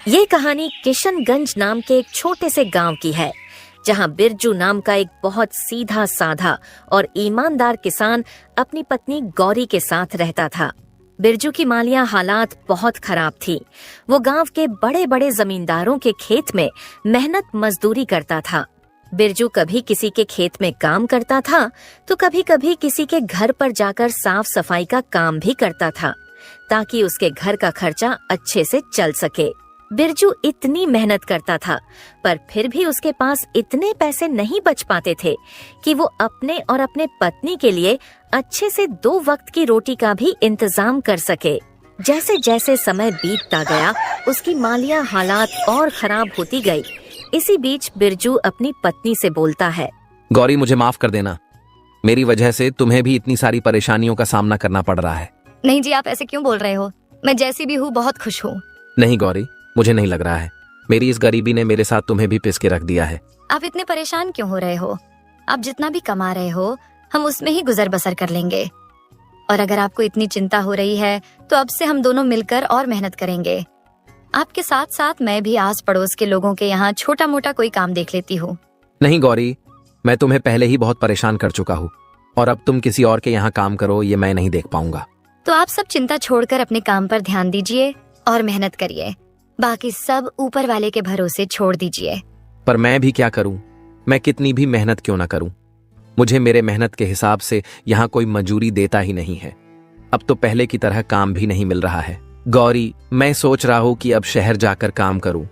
ये कहानी किशनगंज नाम के एक छोटे से गांव की है, जहां बिरजू नाम का एक बहुत सीधा साधा और ईमानदार किसान अपनी पत्नी गौरी के साथ रहता था। बिरजू की मालिया हालात बहुत खराब थी। वो गांव के बड़े बड़े जमींदारों के खेत में मेहनत मजदूरी करता था। बिरजू कभी किसी के खेत में काम करता था तो कभी कभी किसी के घर पर जाकर साफ सफाई का काम भी करता था, ताकि उसके घर का खर्चा अच्छे से चल सके। बिरजू इतनी मेहनत करता था, पर फिर भी उसके पास इतने पैसे नहीं बच पाते थे कि वो अपने और अपने पत्नी के लिए अच्छे से 2 वक्त की रोटी का भी इंतजाम कर सके। जैसे जैसे समय बीतता गया, उसकी मालिया हालात और खराब होती गई। इसी बीच बिरजू अपनी पत्नी से बोलता है, गौरी, मुझे माफ कर देना। मेरी वजह से तुम्हें भी इतनी सारी परेशानियों का सामना करना पड़ रहा है। नहीं जी, आप ऐसे क्यों बोल रहे हो? मैं जैसी भी हूँ बहुत खुश हूँ। नहीं गौरी, मुझे नहीं लग रहा है। मेरी इस गरीबी ने मेरे साथ तुम्हें भी पिस के रख दिया है। आप इतने परेशान क्यों हो रहे हो? आप जितना भी कमा रहे हो, हम उसमें ही गुजर बसर कर लेंगे। और अगर आपको इतनी चिंता हो रही है तो अब से हम दोनों मिलकर और मेहनत करेंगे। आपके साथ साथ मैं भी आस पड़ोस के लोगों के यहाँ छोटा मोटा कोई काम देख लेती हूँ। नहीं गौरी, मैं तुम्हें पहले ही बहुत परेशान कर चुका हूँ, और अब तुम किसी और के यहाँ काम करो, ये मैं नहीं देख पाऊंगा। तो आप सब चिंता छोड़कर अपने काम पर ध्यान दीजिए और मेहनत करिए। बाकी सब ऊपर वाले के भरोसे छोड़ दीजिए। पर मैं भी क्या करूं? मैं कितनी भी मेहनत क्यों ना करूं, मुझे मेरे मेहनत के हिसाब से यहाँ कोई मजूरी देता ही नहीं है। अब तो पहले की तरह काम भी नहीं मिल रहा है। गौरी, मैं सोच रहा हूँ कि अब शहर जाकर काम करूं।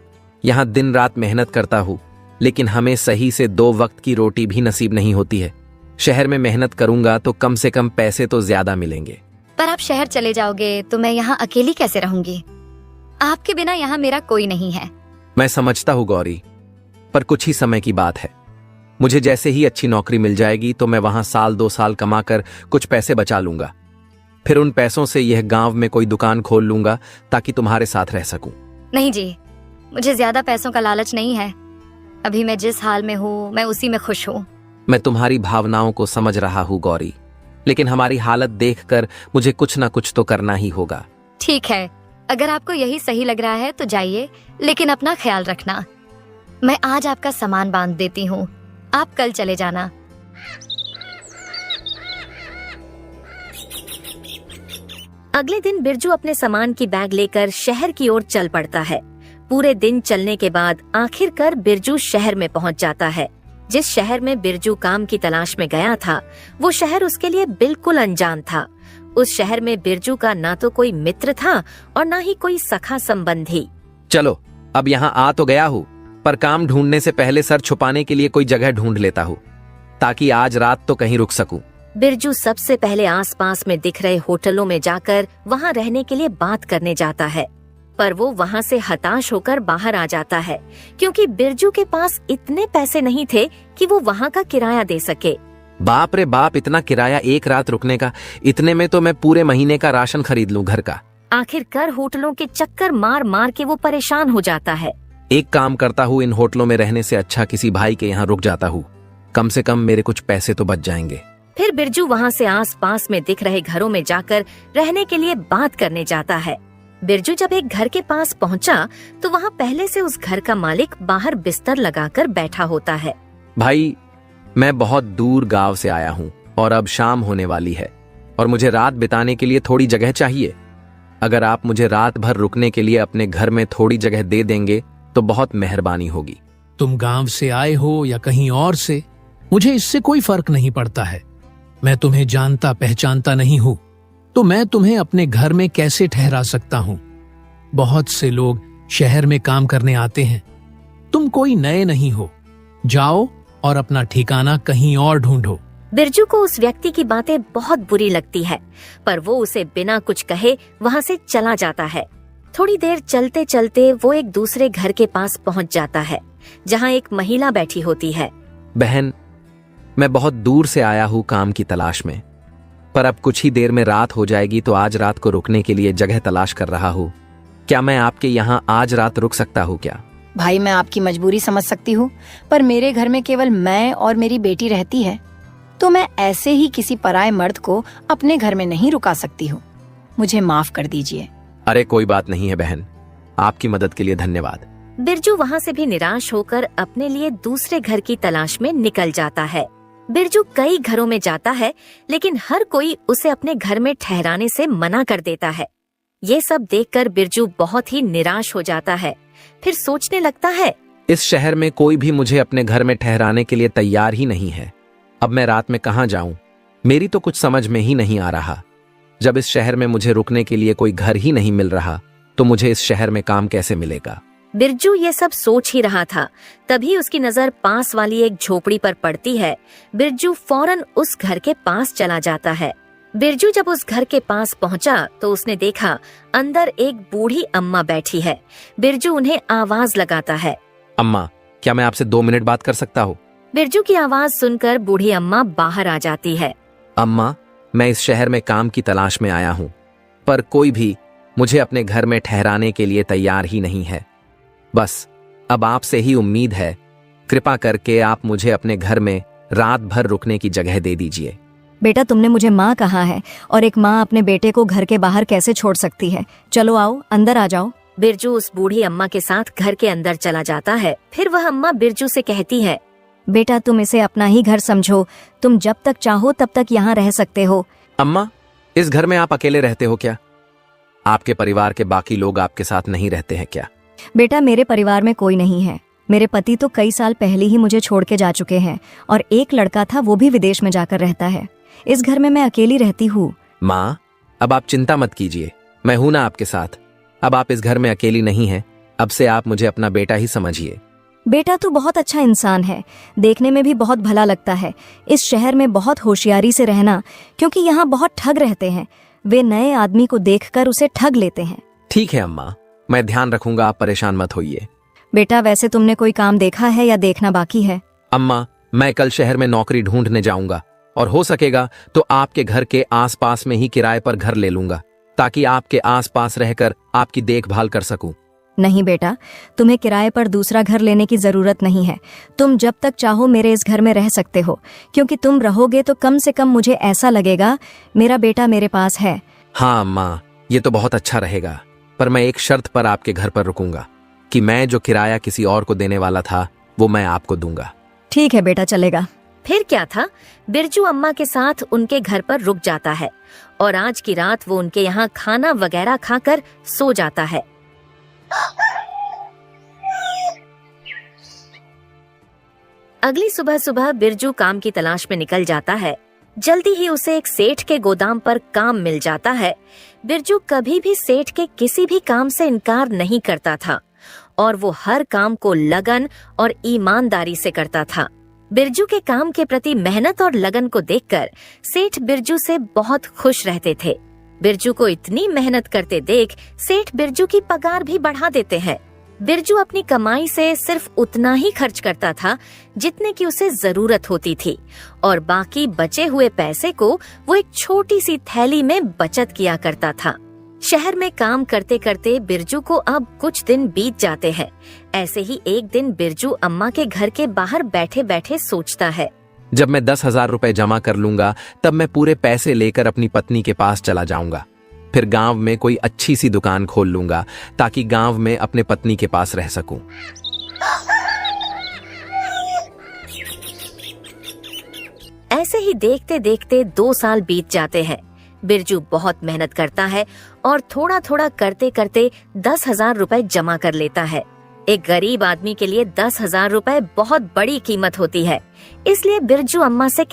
यहाँ दिन रात मेहनत करता हूँ, लेकिन हमें सही से 2 वक्त की रोटी भी नसीब नहीं होती है। शहर में मेहनत करूंगा तो कम से कम पैसे तो ज्यादा मिलेंगे। पर आप शहर चले जाओगे तो मैं यहाँ अकेली कैसे रहूंगी? आपके बिना यहाँ मेरा कोई नहीं है। मैं समझता हूँ गौरी, पर कुछ ही समय की बात है। मुझे जैसे ही अच्छी नौकरी मिल जाएगी तो मैं वहां 1-2 साल कमाकर कुछ पैसे बचा लूंगा। फिर उन पैसों से यह गांव में कोई दुकान खोल लूंगा, ताकि तुम्हारे साथ रह सकूं। नहीं जी, मुझे ज्यादा पैसों का लालच नहीं है। अभी मैं जिस हाल में हूँ मैं उसी में खुश हूँ। मैं तुम्हारी भावनाओं को समझ रहा हूँ गौरी, लेकिन हमारी हालत देखकर मुझे कुछ ना कुछ तो करना ही होगा। ठीक है, अगर आपको यही सही लग रहा है तो जाइए, लेकिन अपना ख्याल रखना। मैं आज आपका सामान बांध देती हूँ, आप कल चले जाना। अगले दिन बिरजू अपने सामान की बैग लेकर शहर की ओर चल पड़ता है। पूरे दिन चलने के बाद आखिरकार बिरजू शहर में पहुंच जाता है। जिस शहर में बिरजू काम की तलाश में गया था, वो शहर उसके लिए बिल्कुल अनजान था। उस शहर में बिरजू का ना तो कोई मित्र था और ना ही कोई सखा संबंधी। चलो, अब यहाँ आ तो गया हूँ, पर काम ढूंढने से पहले सर छुपाने के लिए कोई जगह ढूंढ लेता हूँ, ताकि आज रात तो कहीं रुक सकूं। बिरजू सबसे पहले आसपास में दिख रहे होटलों में जाकर वहां रहने के लिए बात करने जाता है, पर वो वहां से हताश होकर बाहर आ जाता है, क्योंकि बिरजू के पास इतने पैसे नहीं थे कि वो वहां का किराया दे सके। बाप रे बाप, इतना किराया एक रात रुकने का! इतने में तो मैं पूरे महीने का राशन खरीद लूं घर का। आखिरकार होटलों के चक्कर मार मार के वो परेशान हो जाता है। एक काम करता हूँ, इन होटलों में रहने से अच्छा किसी भाई के यहाँ रुक जाता हूँ। कम से कम मेरे कुछ पैसे तो बच जाएंगे। फिर बिरजू वहाँ से आसपास में दिख रहे घरों में जाकर रहने के लिए बात करने जाता है। बिरजू जब एक घर के पास पहुँचा तो वहाँ पहले से उस घर का मालिक बाहर बिस्तर लगाकर बैठा होता है। भाई, मैं बहुत दूर गांव से आया हूँ और अब शाम होने वाली है, और मुझे रात बिताने के लिए थोड़ी जगह चाहिए। अगर आप मुझे रात भर रुकने के लिए अपने घर में थोड़ी जगह दे देंगे तो बहुत मेहरबानी होगी। तुम गांव से आए हो या कहीं और से, मुझे इससे कोई फर्क नहीं पड़ता है। मैं तुम्हें जानता पहचानता नहीं हूँ, तो मैं तुम्हें अपने घर में कैसे ठहरा सकता हूँ? बहुत से लोग शहर में काम करने आते हैं, तुम कोई नए नहीं हो। जाओ और अपना ठिकाना कहीं और ढूंढो। बिरजू को उस व्यक्ति की बातें बहुत बुरी लगती है, पर वो उसे बिना कुछ कहे वहाँ से चला जाता है। थोड़ी देर चलते चलते वो एक दूसरे घर के पास पहुँच जाता है, जहाँ एक महिला बैठी होती है। बहन, मैं बहुत दूर से आया हूँ काम की तलाश में, पर अब कुछ ही देर में रात हो जाएगी, तो आज रात को रुकने के लिए जगह तलाश कर रहा हूँ। क्या मैं आपके यहाँ आज रात रुक सकता हूँ क्या? भाई, मैं आपकी मजबूरी समझ सकती हूँ, पर मेरे घर में केवल मैं और मेरी बेटी रहती है, तो मैं ऐसे ही किसी पराये मर्द को अपने घर में नहीं रुका सकती हूँ। मुझे माफ कर दीजिए। अरे कोई बात नहीं है बहन, आपकी मदद के लिए धन्यवाद। बिरजू वहाँ से भी निराश होकर अपने लिए दूसरे घर की तलाश में निकल जाता है। बिरजू कई घरों में जाता है, लेकिन हर कोई उसे अपने घर में ठहराने से मना कर देता है। ये सब देखकर बिरजू बहुत ही निराश हो जाता है। फिर सोचने लगता है, इस शहर में कोई भी मुझे अपने घर में ठहराने के लिए तैयार ही नहीं है। अब मैं रात में कहाँ जाऊं? मेरी तो कुछ समझ में ही नहीं आ रहा। जब इस शहर में मुझे रुकने के लिए कोई घर ही नहीं मिल रहा, तो मुझे इस शहर में काम कैसे मिलेगा? बिरजू ये सब सोच ही रहा था, तभी उसकी नजर पास वाली एक झोपड़ी पर पड़ती है। बिरजू फौरन उस घर के पास चला जाता है। बिरजू जब उस घर के पास पहुंचा तो उसने देखा अंदर एक बूढ़ी अम्मा बैठी है। बिरजू उन्हें आवाज लगाता है, अम्मा, क्या मैं आपसे 2 मिनट बात कर सकता हूँ? बिरजू की आवाज सुनकर बूढ़ी अम्मा बाहर आ जाती है। अम्मा, मैं इस शहर में काम की तलाश में आया हूँ, पर कोई भी मुझे अपने घर में ठहराने के लिए तैयार ही नहीं है। बस अब आपसे ही उम्मीद है, कृपा करके आप मुझे अपने घर में रात भर रुकने की जगह दे दीजिए। बेटा, तुमने मुझे माँ कहा है और एक माँ अपने बेटे को घर के बाहर कैसे छोड़ सकती है? चलो आओ, अंदर आ जाओ। बिरजू उस बूढ़ी अम्मा के साथ घर के अंदर चला जाता है। फिर वह अम्मा बिरजू से कहती है, बेटा, तुम इसे अपना ही घर समझो। तुम जब तक चाहो तब तक यहाँ रह सकते हो। अम्मा, इस घर में आप अकेले रहते हो क्या? आपके परिवार के बाकी लोग आपके साथ नहीं रहते हैं क्या? बेटा, मेरे परिवार में कोई नहीं है। मेरे पति तो कई साल पहले ही मुझे छोड़ के जा चुके हैं और एक लड़का था, वो भी विदेश में जाकर रहता है। इस घर में मैं अकेली रहती हूँ। माँ, अब आप चिंता मत कीजिए, मैं हूं ना आपके साथ। अब आप इस घर में अकेली नहीं हैं। अब से आप मुझे अपना बेटा ही समझिए। बेटा, तू बहुत अच्छा इंसान है, देखने में भी बहुत भला लगता है। इस शहर में बहुत होशियारी से रहना, क्योंकि यहाँ बहुत ठग रहते हैं। वे नए आदमी को देखकर उसे ठग लेते हैं। ठीक है अम्मा, मैं ध्यान रखूंगा, आप परेशान मत होइए। बेटा, वैसे तुमने कोई काम देखा है या देखना बाकी है? अम्मा, मैं कल शहर में नौकरी ढूंढने जाऊंगा और हो सकेगा तो आपके घर के आसपास में ही किराए पर घर ले लूंगा, ताकि आपके आसपास रहकर आपकी देखभाल कर सकूं। नहीं बेटा, तुम्हें किराए पर दूसरा घर लेने की जरूरत नहीं है। तुम जब तक चाहो मेरे इस घर में रह सकते हो, क्योंकि तुम रहोगे तो कम से कम मुझे ऐसा लगेगा मेरा बेटा मेरे पास है। हाँ अम्मा, ये तो बहुत अच्छा रहेगा, पर मैं एक शर्त पर आपके घर पर रुकूंगा कि मैं जो किराया किसी और को देने वाला था वो मैं आपको दूंगा। ठीक है बेटा, चलेगा। फिर क्या था, बिरजू अम्मा के साथ उनके घर पर रुक जाता है और आज की रात वो उनके यहाँ खाना वगैरह खाकर सो जाता है। अगली सुबह सुबह बिरजू काम की तलाश में निकल जाता है। जल्दी ही उसे एक सेठ के गोदाम पर काम मिल जाता है। बिरजू कभी भी सेठ के किसी भी काम से इनकार नहीं करता था और वो हर काम को लगन और ईमानदारी से करता था। बिरजू के काम के प्रति मेहनत और लगन को देखकर सेठ बिरजू से बहुत खुश रहते थे। बिरजू को इतनी मेहनत करते देख सेठ बिरजू की पगार भी बढ़ा देते हैं। बिरजू अपनी कमाई से सिर्फ उतना ही खर्च करता था जितने की उसे जरूरत होती थी और बाकी बचे हुए पैसे को वो एक छोटी सी थैली में बचत किया करता था। शहर में काम करते करते बिरजू को अब कुछ दिन बीत जाते हैं। ऐसे ही एक दिन बिरजू अम्मा के घर के बाहर बैठे बैठे सोचता है, जब मैं 10,000 रुपए जमा कर लूंगा तब मैं पूरे पैसे लेकर अपनी पत्नी के पास चला जाऊंगा। फिर गांव में कोई अच्छी सी दुकान खोल लूंगा ताकि गांव में अपने पत्नी के पास रह सकूं। ऐसे ही देखते देखते 2 साल बीत जाते हैं। बिरजू बहुत मेहनत करता है और थोड़ा थोड़ा करते करते 10,000 रुपए जमा कर लेता है। एक गरीब आदमी के लिए 10,000 रुपए बहुत बड़ी कीमत होती है, इसलिए बिरजू अम्मा से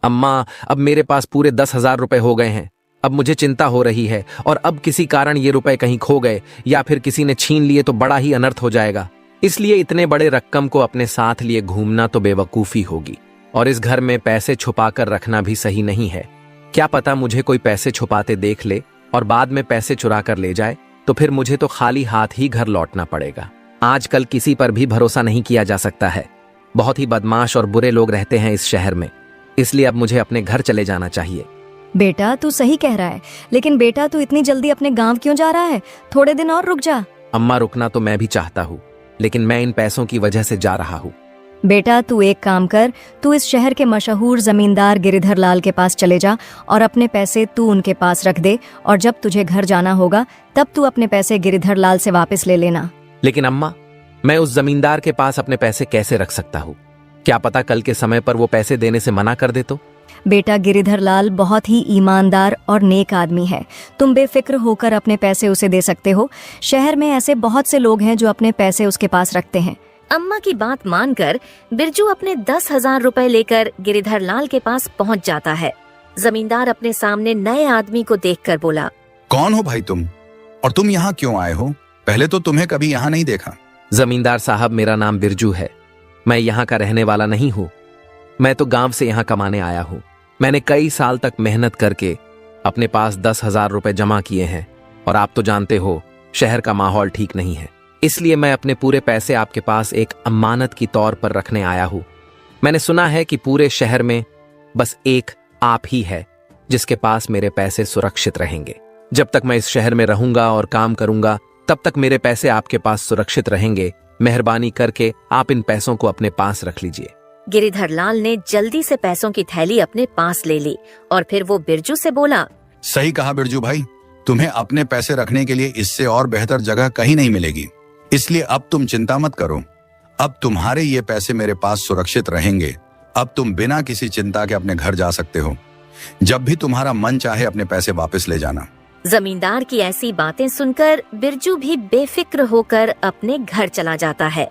अम्मा, अब मेरे पास पूरे 10,000 रुपए हो गए हैं। अब मुझे चिंता हो रही है, और अब किसी कारण ये रुपए कहीं खो गए या फिर किसी ने छीन लिए तो बड़ा ही अनर्थ हो जाएगा। इसलिए इतने बड़े रकम को अपने साथ लिए घूमना तो बेवकूफी होगी, और इस घर में पैसे छुपा कर रखना भी सही नहीं है। क्या पता मुझे कोई पैसे छुपाते देख ले और बाद में पैसे चुरा कर ले जाए, तो फिर मुझे तो खाली हाथ ही घर लौटना पड़ेगा। आजकल किसी पर भी भरोसा नहीं किया जा सकता है। बहुत ही बदमाश और बुरे लोग रहते हैं इस शहर में, इसलिए अब मुझे अपने घर चले जाना चाहिए। बेटा तू सही कह रहा है, लेकिन बेटा तू इतनी जल्दी अपने गांव क्यों जा रहा है? थोड़े दिन और रुक जा। अम्मा, रुकना तो मैं भी चाहता हूँ, लेकिन मैं इन पैसों की वजह से जा रहा हूँ। बेटा तू एक काम कर, तू इस शहर के मशहूर जमींदार गिरिधर लाल के पास चले जा और अपने पैसे तू उनके पास रख दे, और जब तुझे घर जाना होगा तब तू अपने पैसे गिरिधर लाल से वापस ले लेना। लेकिन अम्मा, मैं उस जमींदार के पास अपने पैसे कैसे रख सकता हूँ? क्या पता कल के समय पर वो पैसे देने से मना कर दे तो? बेटा गिरिधर लाल बहुत ही ईमानदार और नेक आदमी है, तुम बेफिक्र होकर अपने पैसे उसे दे सकते हो। शहर में ऐसे बहुत से लोग हैं जो अपने पैसे उसके पास रखते हैं। अम्मा की बात मानकर बिरजू अपने 10,000 रुपए लेकर गिरिधर लाल के पास पहुंच जाता है। जमींदार अपने सामने नए आदमी को देखकर बोला, कौन हो भाई तुम, और तुम यहाँ क्यों आए हो? पहले तो तुम्हें कभी यहाँ नहीं देखा। जमींदार साहब, मेरा नाम बिरजू है। मैं यहाँ का रहने वाला नहीं हूँ। मैं तो गांव से यहाँ कमाने आया हूँ। मैंने कई साल तक मेहनत करके अपने पास 10,000 रुपए जमा किए हैं, और आप तो जानते हो शहर का माहौल ठीक नहीं है, इसलिए मैं अपने पूरे पैसे आपके पास एक अमानत की तौर पर रखने आया हूँ। मैंने सुना है कि पूरे शहर में बस एक आप ही है जिसके पास मेरे पैसे सुरक्षित रहेंगे। जब तक मैं इस शहर में रहूंगा और काम करूंगा, तब तक मेरे पैसे आपके पास सुरक्षित रहेंगे। मेहरबानी करके आप इन पैसों को अपने पास रख लीजिए। गिरिधर लाल ने जल्दी से पैसों की थैली अपने पास ले ली और फिर वो बिरजू से बोला, सही कहा बिरजू भाई, तुम्हें अपने पैसे रखने के लिए इससे और बेहतर जगह कहीं नहीं मिलेगी, इसलिए अब तुम चिंता मत करो। अब तुम्हारे ये पैसे मेरे पास सुरक्षित रहेंगे। अब तुम बिना किसी चिंता के अपने घर जा सकते हो। जब भी तुम्हारा मन चाहे अपने पैसे वापस ले जाना। जमींदार की ऐसी बातें सुनकर बिरजू भी बेफिक्र होकर अपने घर चला जाता है।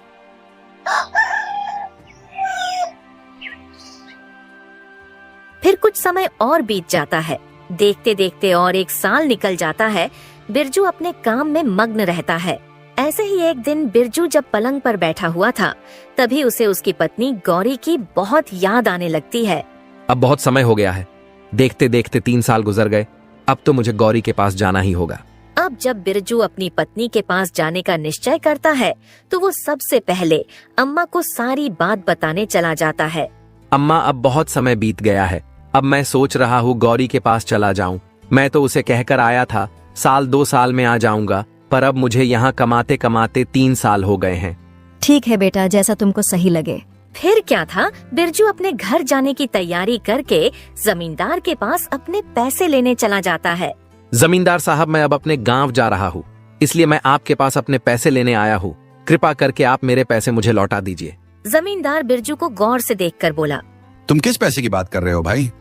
फिर कुछ समय और बीत जाता है। देखते देखते और एक साल निकल जाता है। बिरजू अपने काम में मग्न रहता है। ऐसे ही एक दिन बिरजू जब पलंग पर बैठा हुआ था, तभी उसे उसकी पत्नी गौरी की बहुत याद आने लगती है। अब बहुत समय हो गया है। देखते देखते 3 साल गुजर गए। अब तो मुझे गौरी के पास जाना ही होगा। अब जब बिरजू अपनी पत्नी के पास जाने का निश्चय करता है, तो वो सबसे पहले अम्मा को सारी बात बताने चला जाता है। अम्मा, अब बहुत समय बीत गया है। अब मैं सोच रहा हूँ गौरी के पास चला जाऊं। मैं तो उसे कहकर आया था 1-2 साल में आ जाऊंगा, पर अब मुझे यहाँ कमाते कमाते 3 साल हो गए हैं। ठीक है बेटा, जैसा तुमको सही लगे। फिर क्या था, बिरजू अपने घर जाने की तैयारी करके जमींदार के पास अपने पैसे लेने चला जाता है। जमींदार साहब, मैं अब अपने गांव जा रहा हूँ, इसलिए मैं आपके पास अपने पैसे लेने आया हूँ। कृपा करके आप मेरे पैसे मुझे लौटा दीजिए। जमींदार बिरजू को गौर से देखकर बोला, तुम किस पैसे की बात कर रहे हो भाई?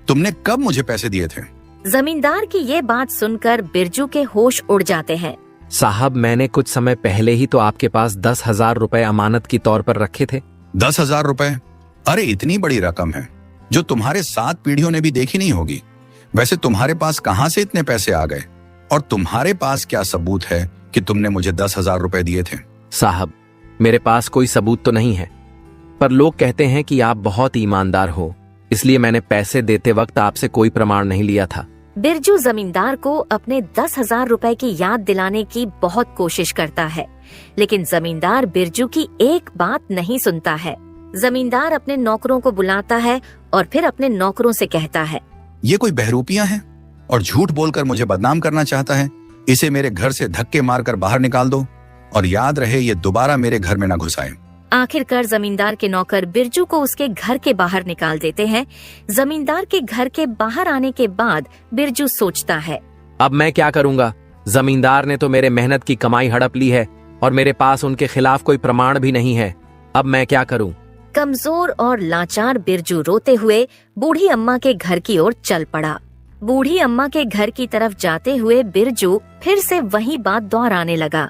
तुमने कब मुझे पैसे दिए थे? जमींदार की ये बात सुनकर बिरजू के होश उड़ जाते हैं। साहब, मैंने कुछ समय पहले ही तो आपके पास 10,000 रुपए अमानत की तौर पर रखे थे। 10,000 रुपए? अरे इतनी बड़ी रकम है जो तुम्हारे 7 पीढ़ियों ने भी देखी नहीं होगी। वैसे तुम्हारे पास कहां से इतने पैसे आ गए, और तुम्हारे पास क्या सबूत है कि तुमने मुझे 10,000 रुपए दिए थे? साहब, मेरे पास कोई सबूत तो नहीं है, पर लोग कहते हैं कि आप बहुत ईमानदार हो, इसलिए मैंने पैसे देते वक्त आपसे कोई प्रमाण नहीं लिया था। बिरजू जमींदार को अपने 10,000 रुपए की याद दिलाने की बहुत कोशिश करता है, लेकिन जमींदार बिरजू की एक बात नहीं सुनता है। जमींदार अपने नौकरों को बुलाता है और फिर अपने नौकरों से कहता है, ये कोई बहरूपिया है और झूठ बोलकर मुझे बदनाम करना चाहता है। इसे मेरे घर से धक्के मारकर बाहर निकाल दो, और याद रहे ये दोबारा मेरे घर में न घुसाए। आखिरकार जमींदार के नौकर बिरजू को उसके घर के बाहर निकाल देते हैं। जमींदार के घर के बाहर आने के बाद बिरजू सोचता है, अब मैं क्या करूंगा? जमींदार ने तो मेरे मेहनत की कमाई हड़प ली है और मेरे पास उनके खिलाफ कोई प्रमाण भी नहीं है। अब मैं क्या करूं? कमजोर और लाचार बिरजू रोते हुए बूढ़ी अम्मा के घर की ओर चल पड़ा। बूढ़ी अम्मा के घर की तरफ जाते हुए बिरजू फिर से वही बात दोहराने लगा।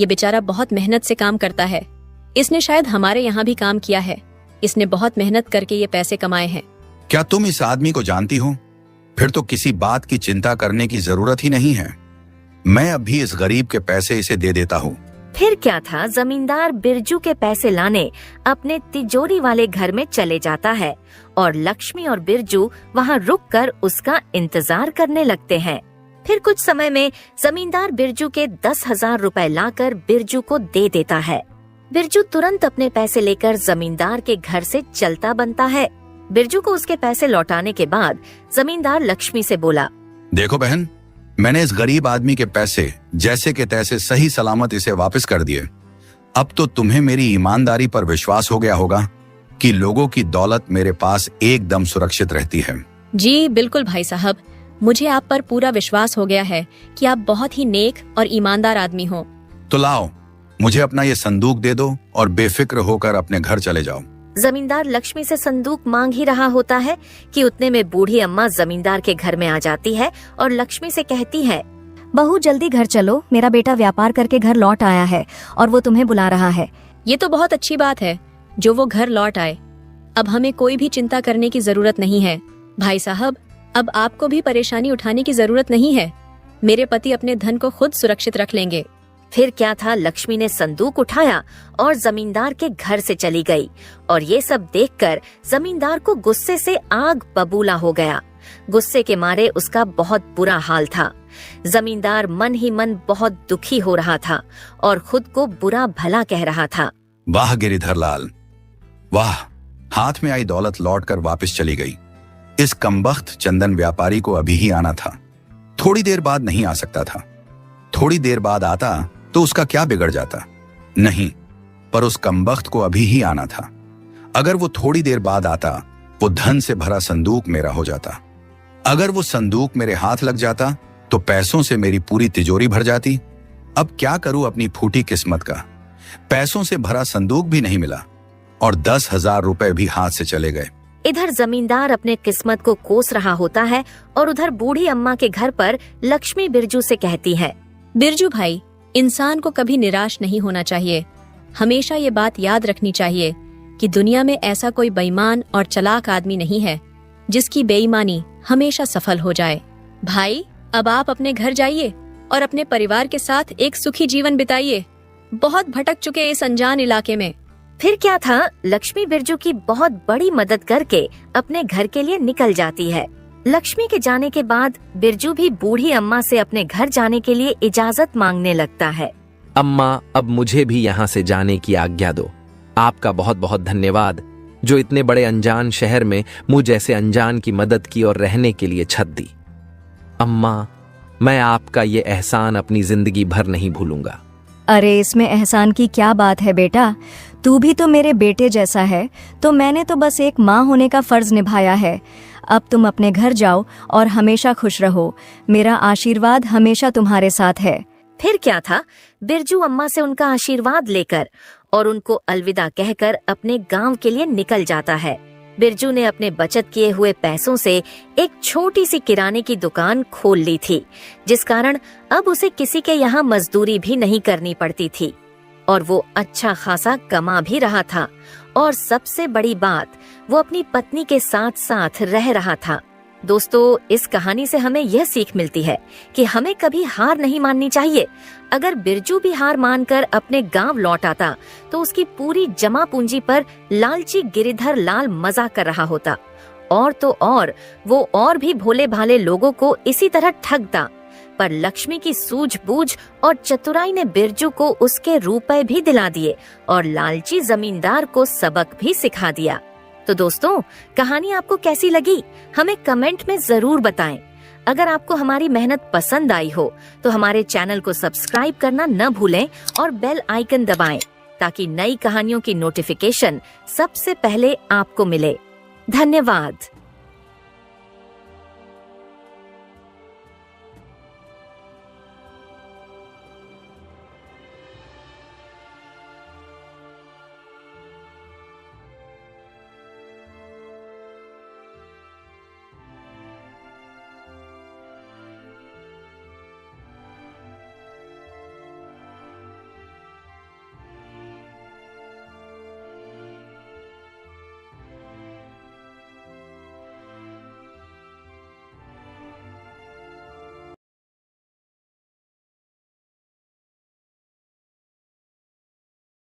ये बेचारा बहुत मेहनत से काम करता है। इसने शायद हमारे यहाँ भी काम किया है। इसने बहुत मेहनत करके ये पैसे कमाए हैं। क्या तुम इस आदमी को जानती हो? फिर तो किसी बात की चिंता करने की जरूरत ही नहीं है। मैं अभी इस गरीब के पैसे इसे दे देता हूँ। फिर क्या था, जमींदार बिरजू के पैसे लाने अपने तिजोरी वाले घर में चले जाता है और लक्ष्मी और बिरजू वहाँ रुककर उसका इंतजार करने लगते हैं। फिर कुछ समय में जमींदार बिरजू के 10,000 रुपए लाकर बिरजू को दे देता है। बिरजू तुरंत अपने पैसे लेकर जमींदार के घर से चलता बनता है। बिरजू को उसके पैसे लौटाने के बाद जमींदार लक्ष्मी से बोला, देखो बहन, मैंने इस गरीब आदमी के पैसे जैसे के तैसे सही सलामत इसे वापस कर दिए। अब तो तुम्हें मेरी ईमानदारी पर विश्वास हो गया होगा कि लोगों की दौलत मेरे पास एकदम सुरक्षित रहती है। जी बिल्कुल भाई साहब, मुझे आप पर पूरा विश्वास हो गया है कि आप बहुत ही नेक और ईमानदार आदमी हो। तो लाओ, मुझे अपना ये संदूक दे दो और बेफिक्र होकर अपने घर चले जाओ। जमींदार लक्ष्मी से संदूक मांग ही रहा होता है कि उतने में बूढ़ी अम्मा जमींदार के घर में आ जाती है और लक्ष्मी से कहती है, बहू जल्दी घर चलो, मेरा बेटा व्यापार करके घर लौट आया है और वो तुम्हें बुला रहा है। ये तो बहुत अच्छी बात है जो वो घर लौट आए। अब हमें कोई भी चिंता करने की जरूरत नहीं है। भाई साहब, अब आपको भी परेशानी उठाने की जरूरत नहीं है। मेरे पति अपने धन को खुद सुरक्षित रख लेंगे। फिर क्या था, लक्ष्मी ने संदूक उठाया और जमींदार के घर से चली गई और ये सब देखकर जमींदार को गुस्से से आग बबूला हो गया। गुस्से के मारे उसका बहुत बुरा हाल था। जमींदार मन ही मन बहुत दुखी हो रहा था और खुद को बुरा भला कह रहा था। वाह गिरिधर लाल, वाह, हाथ में आई दौलत लौटकर वापस चली गई। इस कमबख्त चंदन व्यापारी को अभी ही आना था, थोड़ी देर बाद नहीं आ सकता था। थोड़ी देर बाद आता तो उसका क्या बिगड़ जाता? नहीं, पर उस कमबख्त को अभी ही आना था। अगर वो थोड़ी देर बाद आता, वो धन से भरा संदूक मेरा हो जाता। अगर वो संदूक मेरे हाथ लग जाता तो पैसों से मेरी पूरी तिजोरी भर जाती। अब क्या करूं अपनी फूटी किस्मत का? पैसों से भरा संदूक भी नहीं मिला और 10,000 रुपए भी हाथ से चले गए। इधर जमींदार अपने किस्मत को कोस रहा होता है और उधर बूढ़ी अम्मा के घर पर लक्ष्मी बिरजू से कहती है, बिरजू भाई, इंसान को कभी निराश नहीं होना चाहिए। हमेशा ये बात याद रखनी चाहिए कि दुनिया में ऐसा कोई बेईमान और चालाक आदमी नहीं है जिसकी बेईमानी हमेशा सफल हो जाए। भाई, अब आप अपने घर जाइए और अपने परिवार के साथ एक सुखी जीवन बिताइए। बहुत भटक चुके इस अनजान इलाके में। फिर क्या था, लक्ष्मी बिरजू की बहुत बड़ी मदद करके अपने घर के लिए निकल जाती है। लक्ष्मी के जाने के बाद बिरजू भी बूढ़ी अम्मा से अपने घर जाने के लिए इजाजत मांगने लगता है। अम्मा, अब मुझे भी यहाँ से जाने की आज्ञा दो। आपका बहुत बहुत धन्यवाद जो इतने बड़े अनजान शहर में मुझ जैसे अनजान की मदद की और रहने के लिए छत दी। अम्मा, मैं आपका ये एहसान अपनी जिंदगी भर नहीं भूलूंगा। अरे इसमें एहसान की क्या बात है बेटा, तू भी तो मेरे बेटे जैसा है, तो मैंने तो बस एक माँ होने का फर्ज निभाया है। अब तुम अपने घर जाओ और हमेशा खुश रहो। मेरा आशीर्वाद हमेशा तुम्हारे साथ है। फिर क्या था, बिरजू अम्मा से उनका आशीर्वाद लेकर और उनको अलविदा कहकर अपने गांव के लिए निकल जाता है। बिरजू ने अपने बचत किए हुए पैसों से एक छोटी सी किराने की दुकान खोल ली थी, जिस कारण अब उसे किसी के यहाँ मजदूरी भी नहीं करनी पड़ती थी और वो अच्छा खासा कमा भी रहा था। और सबसे बड़ी बात, वो अपनी पत्नी के साथ साथ रह रहा था। दोस्तों, इस कहानी से हमें यह सीख मिलती है कि हमें कभी हार नहीं माननी चाहिए। अगर बिरजू भी हार मानकर अपने गांव लौट आता तो उसकी पूरी जमा पूंजी पर लालची गिरिधर लाल मजा कर रहा होता और तो और वो और भी भोले भाले लोगों को इसी तरह ठगता। पर लक्ष्मी की सूझबूझ और चतुराई ने बिरजू को उसके रुपए भी दिला दिए और लालची जमींदार को सबक भी सिखा दिया। तो दोस्तों, कहानी आपको कैसी लगी हमें कमेंट में जरूर बताएं। अगर आपको हमारी मेहनत पसंद आई हो तो हमारे चैनल को सब्सक्राइब करना न भूलें और बेल आइकन दबाएं ताकि नई कहानियों की नोटिफिकेशन सबसे पहले आपको मिले। धन्यवाद।